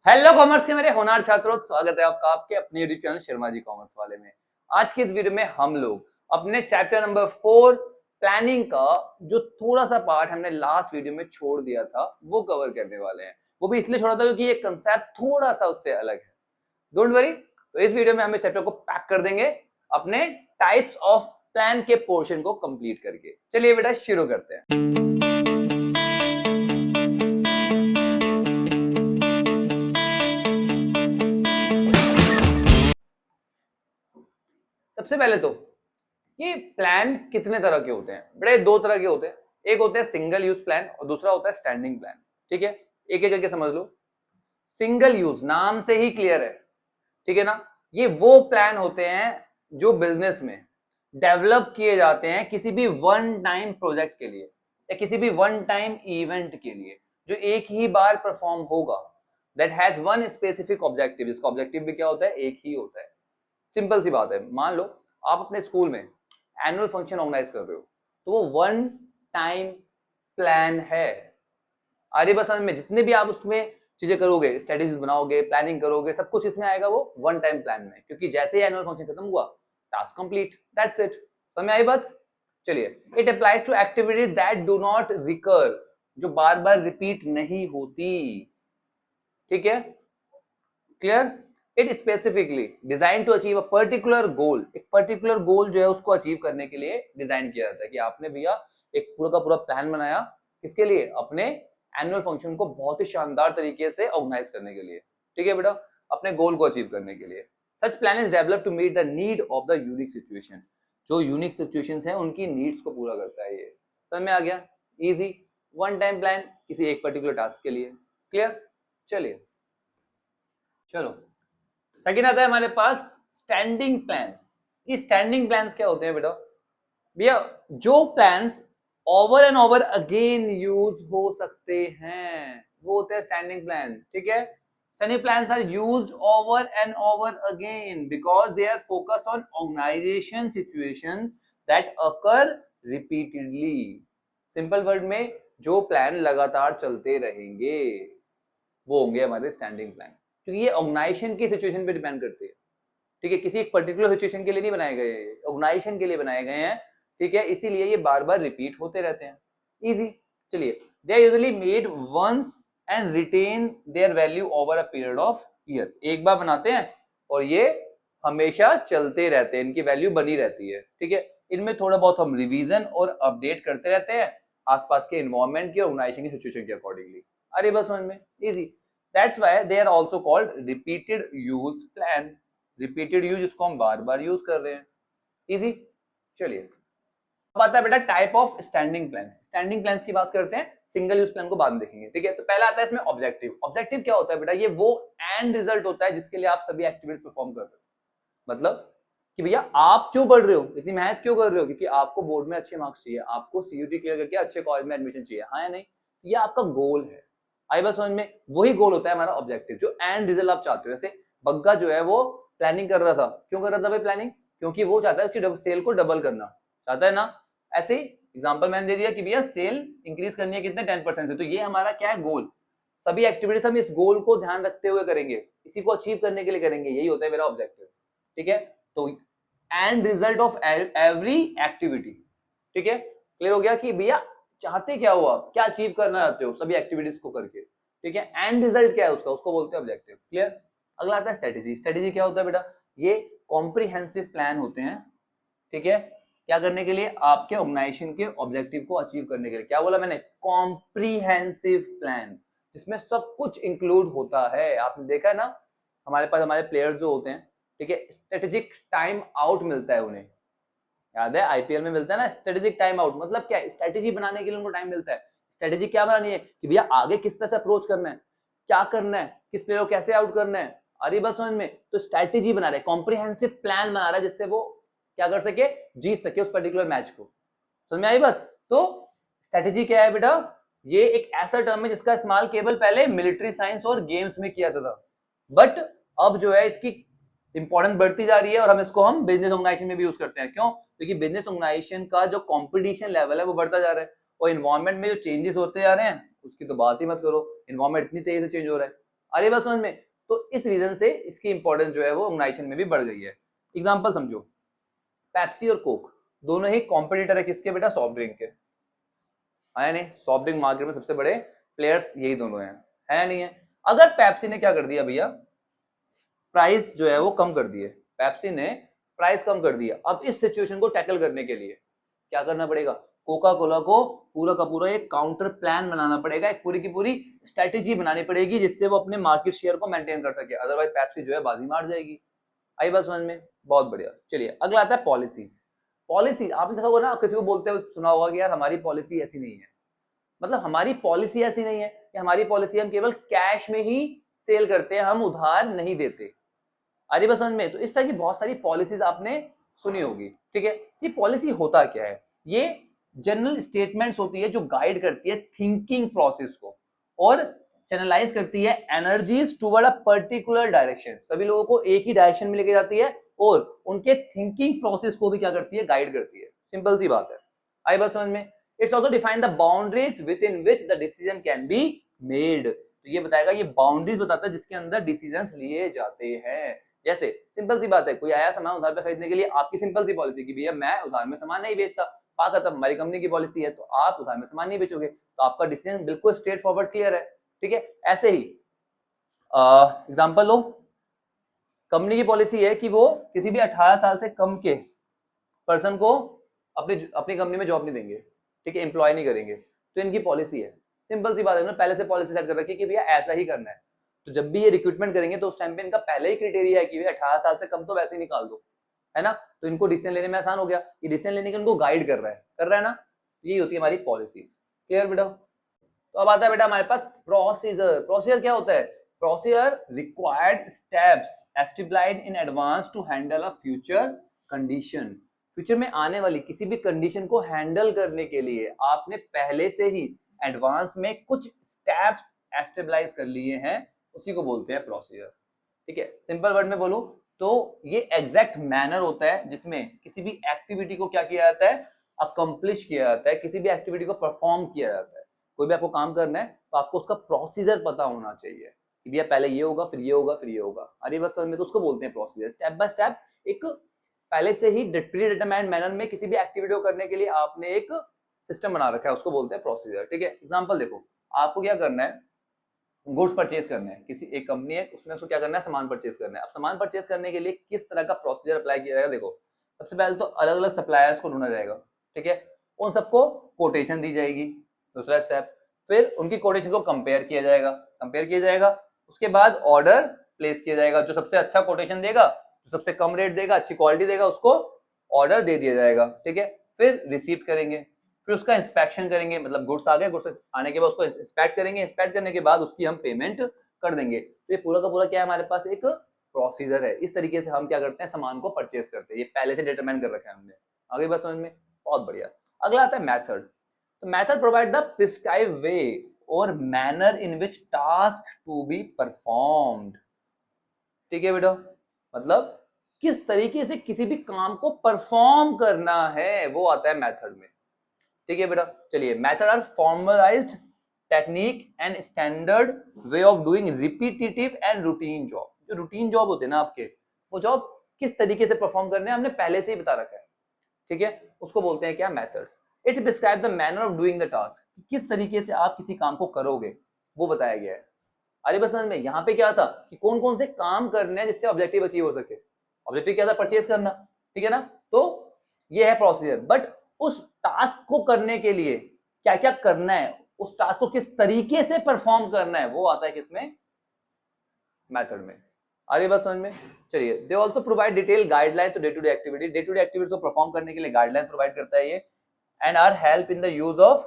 Hello commerce के मेरे होनहार छात्रों, स्वागत है आपका आपके अपने YouTube channel Sharma ji commerce वाले में। आज की इस वीडियो में हम लोग अपने चैप्टर नंबर 4 प्लानिंग का जो थोड़ा सा पार्ट हमने लास्ट वीडियो में छोड़ दिया था वो कवर करने वाले हैं। वो भी इसलिए छोड़ा था क्योंकि ये कंसेप्ट थोड़ा सा उससे अलग है। डोंट वरी, तो इस वीडियो में हम इस चैप्टर को पैक कर देंगे अपने टाइप्स ऑफ प्लान के पोर्शन को कंप्लीट करके। चलिए बेटा शुरू करते हैं। सबसे पहले तो ये प्लान कितने तरह के होते हैं? बड़े दो तरह के होते हैं। एक होता है सिंगल यूज प्लान और दूसरा होता है स्टैंडिंग प्लान। ठीक है, एक एक करके समझ लो। सिंगल यूज नाम से ही क्लियर है, ठीक है ना। ये वो प्लान होते हैं जो बिजनेस में डेवलप किए जाते हैं किसी भी वन टाइम प्रोजेक्ट के लिए या किसी भी वन टाइम इवेंट के लिए, जो एक ही बार परफॉर्म होगा। That has one specific objective. इसका ऑब्जेक्टिव भी क्या होता है? एक ही होता है। सिंपल सी बात है, मान लो आप अपने स्कूल में एनुअल फंक्शन ऑर्गेनाइज कर रहे हो, तो वो वन टाइम प्लान है। आर्य बसन में जितने भी आप उसमें चीजें करोगे, स्ट्रेटेजीज बनाओगे, प्लानिंग करोगे, सब कुछ इसमें आएगा वो वन टाइम प्लान में, क्योंकि जैसे ही एनुअल फंक्शन खत्म हुआ, टास्क कंप्लीट, दैट्स इट। समझ आई बात? चलिए, it applies to activities that do not recur, जो बार बार रिपीट नहीं होती। ठीक है, clear? It specifically design to achieve a particular goal. एक पर्टिकुलर गोल जो है उसको अचीव करने के लिए डिजाइन किया जाता है कि आपने भैया एक पूरा का पूरा प्लान बनाया, किसके लिए? अपने एनुअल फंक्शन को बहुत ही शानदार तरीके से ऑर्गेनाइज करने के लिए। ठीक है बेटा, अपने गोल को अचीव करने के लिए। Such plan is develop to meet the need of the unique situation. जो यूनिक सिचुएशंस हैं उनकी नीड्स को पूरा करता है ये। समझ में आ गया? इजी वन टाइम प्लान किसी एक पर्टिकुलर टास्क के लिए। क्लियर? चलिए चलो, सेकंड आता है हमारे पास स्टैंडिंग प्लान्स। ये स्टैंडिंग प्लान्स क्या होते हैं बेटा? भैया जो plans over and over again use हो सकते हैं वो होते हैं स्टैंडिंग प्लान। ठीक है, standing plans are used over and over again because they are focus on organisation situation that occur repeatedly. Simple word में, जो प्लान लगातार चलते रहेंगे वो होंगे हमारे स्टैंडिंग प्लान, क्योंकि ये ऑर्गेनाइजेशन की सिचुएशन पे डिपेंड करती है। ठीक है, किसी एक पर्टिकुलर सिचुएशन के लिए नहीं बनाए गए, ऑर्गेनाइजेशन के लिए बनाए गए हैं। ठीक है, इसीलिए ये बार बार रिपीट होते रहते हैं। इजी। चलिए, they are usually made once and retain their value over a period of year. एक बार बनाते हैं और ये हमेशा चलते रहते हैं, इनकी वैल्यू बनी रहती है। ठीक है, इनमें थोड़ा बहुत हम रिवीजन और अपडेट करते रहते हैं आसपास के एनवायरमेंट के, ऑर्गेनाइजेशन की सिचुएशन के अकॉर्डिंगली। अरे बस समझ में, easy. That's why they are also called repeated use plan। repeated use इसको हम बार बार यूज कर रहे हैं। इजी। चलिए, अब आता है बेटा type of standing plans. Standing plans की बात करते हैं, सिंगल यूज प्लान को बाद में देखेंगे। ठीक है, तो पहला आता है इसमें ऑब्जेक्टिव। ऑब्जेक्टिव क्या होता है बेटा? ये वो एंड रिजल्ट होता है जिसके लिए आप सभी एक्टिविटीज परफॉर्म कर रहे हो। मतलब कि भैया आप क्यों पढ़ रहे हो, इतनी मेहनत क्यों कर रहे हो? क्योंकि आपको बोर्ड में अच्छे मार्क्स चाहिए, आपको सीयूटी क्लियर करके अच्छे कॉलेज में एडमिशन चाहिए, हाँ या नहीं? ये आपका गोल है। आई बात समझ में? वही गोल होता है हमारा ऑब्जेक्टिव, जो एंड रिजल्ट आप चाहते हो। जैसे बग्गा जो है वो प्लानिंग कर रहा था, क्यों कर रहा था भाई प्लानिंग? क्योंकि वो चाहता है उसकी सेल को डबल करना चाहता है ना। ऐसे ही एग्जांपल मैंने दे दिया कि भैया सेल इंक्रीज करनी है कितने? 10% से। तो ये हमारा क्या है? गोल। सभी एक्टिविटीज हम इस गोल को ध्यान रखते हुए करेंगे, इसी को अचीव करने के लिए करेंगे, यही होता है मेरा ऑब्जेक्टिव। ठीक है, तो and result of every activity. ठीक है, क्लियर हो गया कि भैया चाहते क्या हो, आप क्या अचीव करना चाहते हो सभी एक्टिविटीज को करके। ठीक है, एंड रिजल्ट क्या है उसका, उसको बोलते हैं ऑब्जेक्टिव। क्लियर? अगला आता है स्ट्रेटेजी। स्ट्रेटेजी क्या होता है बेटा? ये कॉम्प्रिहेंसिव प्लान होते हैं। ठीक है, क्या करने के लिए? आपके ऑर्गेनाइजेशन के ऑब्जेक्टिव को अचीव करने के लिए। क्या बोला मैंने? कॉम्प्रिहेंसिव प्लान, जिसमें सब कुछ इंक्लूड होता है। आपने देखा है ना, हमारे पास हमारे प्लेयर्स जो होते हैं, ठीक है, स्ट्रेटेजिक टाइम आउट मिलता है उन्हें। याद है आईपीएल में मिलता है ना स्ट्रेटेजिक टाइम आउट? मतलब क्या? स्ट्रेटेजी बनाने के लिए उनको टाइम मिलता है। स्ट्रेटेजी क्या बनानी है कि भैया आगे किस तरह से अप्रोच करना है, क्या करना है, किस प्लेयर को कैसे आउट करना है। अरे बस समझ में? तो स्ट्रेटेजी बना रहे, कॉम्प्रिहेंसिव प्लान बना रहा है जिससे वो क्या कर सके? जीत सके उस पर्टिकुलर मैच को। समझ में आई बात? तो स्ट्रेटेजी क्या है बेटा? ये एक ऐसा टर्म है जिसका इस्तेमाल केवल पहले मिलिट्री साइंस और गेम्स में किया था, बट अब जो है इसकी इंपॉर्टेंस बढ़ती जा रही है और हम बिजनेस ऑर्गेनाइजेशन में भी यूज करते हैं। क्यों? क्योंकि बिजनेस ऑर्गेनाइजेशन का जो कंपटीशन लेवल है वो बढ़ता जा रहा है और एनवायरनमेंट में जो चेंजेस होते जा रहे हैं उसकी तो बात ही मत करो। एनवायरनमेंट इतनी तेजी से चेंज हो रहा है। अरे बस समझ में, तो इस रीजन से इसकी इंपॉर्टेंस जो है वो ऑर्गेनाइजेशन में भी बढ़ गई है। एग्जांपल समझो, पेप्सी और कोक दोनों ही कॉम्पिटिटर है किसके बेटा, सॉफ्ट ड्रिंक के, है नहीं? सॉफ्ट ड्रिंक मार्केट में सबसे बड़े प्लेयर्स यही दोनों हैं, है नहीं है? अगर पेप्सी ने क्या कर दिया भैया, प्राइस जो है वो कम कर दिए, पेप्सी ने प्राइस कम कर दिया, अब इस सिचुएशन को टैकल करने के लिए क्या करना पड़ेगा, कोका कोला को पूरा का पूरा एक काउंटर प्लान बनाना पड़ेगा, एक पूरी की पूरी स्ट्रेटेजी बनानी पड़ेगी जिससे वो अपने मार्केट शेयर को मेंटेन कर सके, अदरवाइज पेप्सी जो है बाजी मार जाएगी। आई बात समझ में? बहुत बढ़िया। चलिए अगला आता है पॉलिसीज। पॉलिसी आपने देखा होगा ना, किसी को बोलते हुए सुना होगा कि यार हमारी पॉलिसी ऐसी नहीं है, मतलब हमारी पॉलिसी ऐसी नहीं है कि हमारी पॉलिसी हम केवल कैश में ही सेल करते हैं, हम उधार नहीं देते। अरे बस समझ में, तो इस तरह की बहुत सारी पॉलिसीज आपने सुनी होगी, ठीक है? ये पॉलिसी होता क्या है, ये जनरल स्टेटमेंट्स होती है जो गाइड करती है थिंकिंग प्रोसेस को और चैनलाइज करती है energies toward a particular direction, सभी लोगों को एक ही डायरेक्शन में लेके जाती है और उनके थिंकिंग प्रोसेस को भी क्या करती है, गाइड करती है। सिंपल सी बात है, आई बात समझ में? It's also define the boundaries with in which the decision can be made, तो ये बताएगा, ये बाउंड्रीज बताता है जिसके अंदर डिसीजंस लिए जाते हैं। जैसे सिंपल सी बात है, कोई आया सामान उधार पे खरीदने के लिए, आपकी सिंपल सी पॉलिसी की भैया मैं उधार में सामान नहीं बेचता, बात खत्म, हमारी कंपनी की पॉलिसी है, तो आप उधार में सामान नहीं बेचोगे, तो आपका डिसीजन बिल्कुल स्ट्रेट फॉरवर्ड क्लियर है, ठीक है? ऐसे ही एग्जांपल लो, कंपनी की पॉलिसी है कि वो किसी भी 18 साल से कम के पर्सन को अपनी अपनी कंपनी में जॉब नहीं देंगे, ठीक है, एम्प्लॉय नहीं करेंगे, तो इनकी पॉलिसी है। सिंपल सी बात है, उन्होंने पहले से पॉलिसी सेट कर रखी है कि भैया ऐसा ही करना है, तो जब भी ये रिक्रूटमेंट करेंगे तो उस टाइम पे इनका पहले ही क्राइटेरिया है कि भैया 18 साल से कम तो वैसे ही निकाल दो, है ना? तो इनको डिसीजन लेने में आसान हो गया, ये डिसीजन लेने के उनको गाइड कर रहा है ना, यही होती है हमारी पॉलिसीज। क्लियर बेटा? तो अब आता है बेटा हमारे पास प्रोसीजर। प्रोसीजर क्या होता है? Procedure required steps established in advance to handle a future condition, future में आने वाली किसी भी कंडीशन को हैंडल करने के लिए आपने पहले से ही एडवांस में कुछ स्टेप्स एस्टेब्लिश कर लिए हैं, उसी को बोलते हैं प्रोसीजर, ठीक है? सिंपल वर्ड में बोलूं तो ये एग्जैक्ट मैनर होता है जिसमें किसी भी एक्टिविटी को क्या किया जाता है, अकम्प्लिश किया जाता है, किसी भी एक्टिविटी को परफॉर्म किया जाता है। कोई भी आपको काम करना है तो आपको उसका प्रोसीजर पता होना चाहिए कि भैया पहले ये होगा, फिर ये होगा, फिर ये होगा। अरे बस समझ में, तो उसको बोलते हैं प्रोसीजर। स्टेप बाय स्टेप एक पहले से ही प्री डिटरमाइंड मैनर में किसी भी एक्टिविटी को करने के लिए आपने एक सिस्टम बना रखा है, उसको बोलते हैं प्रोसीजर, ठीक है? एग्जांपल देखो, आपको क्या करना है, गुड्स परचेज करने हैं, किसी एक कंपनी है उसमें उसको क्या करना है, सामान परचेज करना है। अब सामान परचेज करने के लिए किस तरह का प्रोसीजर अप्लाई किया जाएगा, देखो सबसे पहले तो अलग अलग सप्लायर्स को ढूंढा जाएगा, ठीक है? उन सबको कोटेशन दी जाएगी, दूसरा स्टेप, फिर उनकी कोटेशन को कंपेयर किया जाएगा, उसके बाद ऑर्डर प्लेस किया जाएगा, जो सबसे अच्छा कोटेशन देगा, जो सबसे कम रेट देगा, अच्छी क्वालिटी देगा, उसको ऑर्डर दे दिया जाएगा, ठीक है? फिर रिसीव करेंगे, फिर उसका इंस्पेक्शन करेंगे, मतलब गुड्स आ गए, गुड्स आने के बाद उसको इंस्पेक्ट करेंगे, इंस्पेक्ट करने के बाद उसकी हम पेमेंट कर देंगे। तो ये पूरा का पूरा क्या है, हमारे पास एक प्रोसीजर है। इस तरीके से हम क्या करते हैं, सामान को परचेज करते हैं, ये पहले से डिटरमाइन कर रखा है हमने। आगे बात समझ में? बहुत बढ़िया। अगला आता है मेथड। तो method provide the prescribe way और manner in which task to be performed, ठीक है बेटा? मतलब किस तरीके से किसी भी काम को परफॉर्म करना है, वो आता है मेथड में, ठीक है बेटा? चलिए, method are formalised technique and standard way of doing repetitive and routine job. जो रूटीन जॉब होते हैं ना आपके, वो जॉब किस तरीके से परफॉर्म करने हैं हमने पहले से ही बता रखा है, ठीक है? उसको बोलते हैं क्या, methods. It describe the manner of doing the task, किस तरीके से आप किसी काम को करोगे वो बताया गया है। अरे बस में यहाँ पे क्या था कि कौन कौन से काम करने हैं जिससे ऑब्जेक्टिव अचीव हो सके। ऑब्जेक्टिव क्या था, परचेज करना, ठीक है ना? तो ये है प्रोसीजर, बट उस टास्क को करने के लिए क्या क्या करना है, उस टास्क को किस तरीके से परफॉर्म करना है, वो आता है किसमें, मेथड में। आ रही बात समझ में? चलिए, they also provide detail guideline to day to day activities को परफॉर्म करने के लिए गाइडलाइन प्रोवाइड करता है ये, and are help in the use of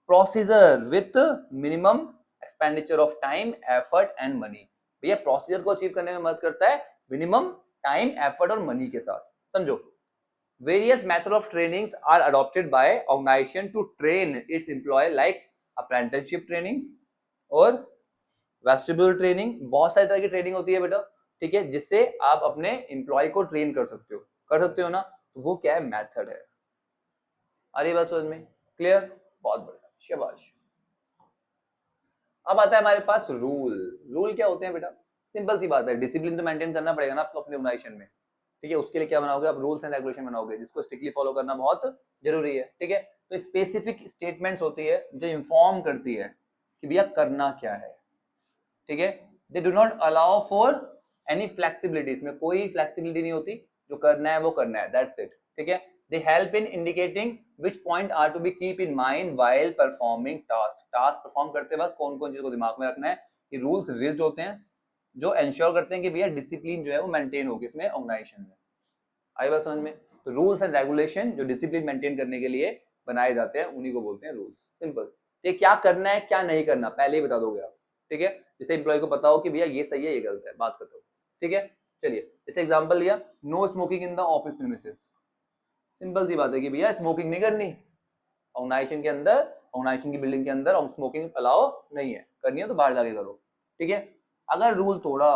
procedure with minimum expenditure of time, effort and money. भैया प्रोसीजर को अचीव करने में मदद करता है मिनिमम टाइम, एफर्ट और मनी के साथ। समझो, various method of trainings are adopted by organization to train its employee like apprenticeship training और वेस्टिब्यूल ट्रेनिंग। बहुत सारी तरह की ट्रेनिंग होती है बेटा, ठीक है, जिससे आप अपने एम्प्लॉय को ट्रेन कर सकते हो ना, तो वो क्या है, मेथड है। अरे बात समझ में? क्लियर? बहुत बढ़िया, शाबाश। अब आता है हमारे पास रूल। रूल क्या होते हैं बेटा? सिंपल सी बात है, डिसिप्लिन तो मेंटेन करना पड़ेगा ना आपको अपने ऑर्गेनाइजेशन में, ठीक है। उसके लिए क्या बनाओगे आप? रूल्स एंड रेगुलेशन बनाओगे, जिसको स्ट्रिक्टली फॉलो करना बहुत जरूरी है, ठीक है। तो स्पेसिफिक स्टेटमेंट्स होती है जो इन्फॉर्म करती है कि भैया करना क्या है, ठीक है। They do not allow for any flexibility, इसमें कोई फ्लेक्सिबिलिटी नहीं होती, जो करना है वो करना है, दैट्स इट, ठीक है। They help in indicating which point are to be keep in mind while performing task. Task perform करते वक्त कौन कौन चीज को दिमाग में रखना है, ये रूल्स रिज्ड होते हैं जो एंश्योर करते हैं कि भैया डिसिप्लिन जो है वो मेंटेन हो किसमें? ऑर्गेनाइजेशन में। आई बात समझ में? तो रूल्स एंड रेगुलेशन जो डिसिप्लिन मेंटेन करने के लिए बनाए जाते हैं उन्हीं को बोलते हैं रूल्स। सिंपल। ये क्या करना है क्या नहीं करना पहले ही बता दोगे आप, ठीक है। जैसे एम्प्लॉय को पता हो कि भैया ये सही है ये गलत है, बात खत्म, ठीक है। चलिए जैसे एग्जांपल लिया, no smoking in the office premises. Simple सी बात है कि भैया स्मोकिंग नहीं करनी ऑर्गेनाइजेशन के अंदर, ऑर्गेनाइजेशन की बिल्डिंग के अंदर स्मोकिंग अलाउ नहीं है, करनी है तो बाहर जाके करो, ठीक है। अगर रूल तोड़ा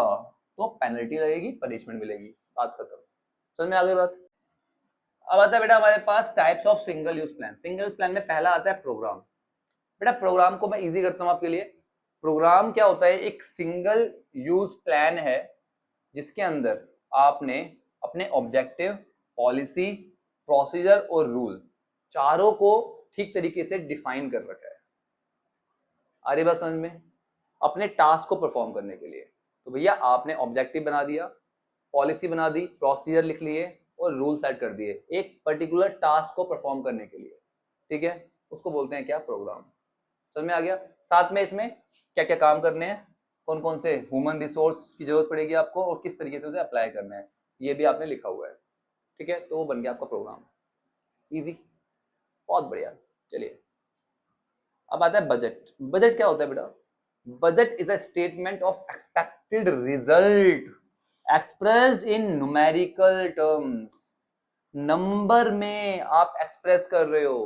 तो पेनल्टी लगेगी, पनिशमेंट मिलेगी, बात खत्म। समझ में आ गई बात? अब आता है बेटा हमारे पास types of single use plan. Single use plan में पहला आता है प्रोग्राम। बेटा प्रोग्राम को मैं इजी करता हूं आपके लिए। प्रोग्राम क्या होता है? एक सिंगल यूज प्लान है जिसके अंदर आपने अपने ऑब्जेक्टिव, पॉलिसी, प्रोसीजर और रूल चारों को ठीक तरीके से डिफाइन कर रखा है। आ रही बात समझ में? अपने टास्क को परफॉर्म करने के लिए तो भैया आपने ऑब्जेक्टिव बना दिया, पॉलिसी बना दी, प्रोसीजर लिख लिए और रूल सेट कर दिए एक पर्टिकुलर टास्क को परफॉर्म करने के लिए, ठीक है। उसको बोलते हैं क्या? प्रोग्राम। समझ में आ गया? साथ में इसमें क्या क्या काम करने हैं, कौन कौन से ह्यूमन रिसोर्स की जरूरत पड़ेगी आपको और किस तरीके से उसे अप्लाई करना है, ये भी आपने लिखा हुआ है, ठीक है। तो वो बन गया आपका प्रोग्राम। इजी, बहुत बढ़िया। चलिए अब आता है बजट। बजट क्या होता है बेटा? Budget is a statement of expected result expressed in numerical terms. Number में आप एक्सप्रेस कर रहे हो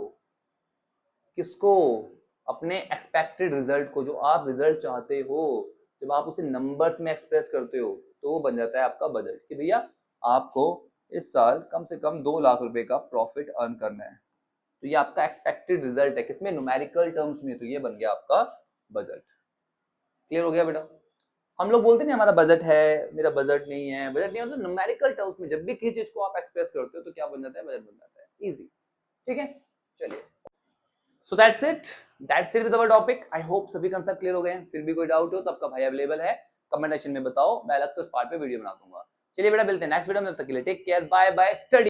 किसको? अपने एक्सपेक्टेड रिजल्ट को, जो आप रिजल्ट चाहते हो जब आप उसे नंबर्स में एक्सप्रेस करते हो तो वो बन जाता है आपका बजट कि भैया आपको इस साल कम से कम 2 लाख रुपए का प्रॉफिट अर्न करना है। तो ये आपका एक्सपेक्टेड रिजल्ट है किसमें? न्यूमेरिकल टर्म्स में। तो ये बन गया आपका बजट। क्लियर हो गया बेटा? हम लोग बोलते नहीं हमारा बजट है, मेरा बजट नहीं है, बजट नहीं मतलब न्यूमेरिकल टर्म्स में जब भी किसी चीज को आप एक्सप्रेस करते हो तो क्या बन जाता है? बजट बन जाता है। इजी, ठीक है। चलिए so that's it with our topic. I hope सभी कंसेप्ट क्लियर हो गए हैं। फिर भी कोई डाउट हो तो आपका भाई अवेलेबल है, कमेंट सेक्शन में बताओ, मैं अलग से उस पार्ट पे वीडियो बना दूंगा। चलिए बेटा मिलते हैं नेक्स्ट वीडियो में, तब तक के लिए take care, bye bye, study.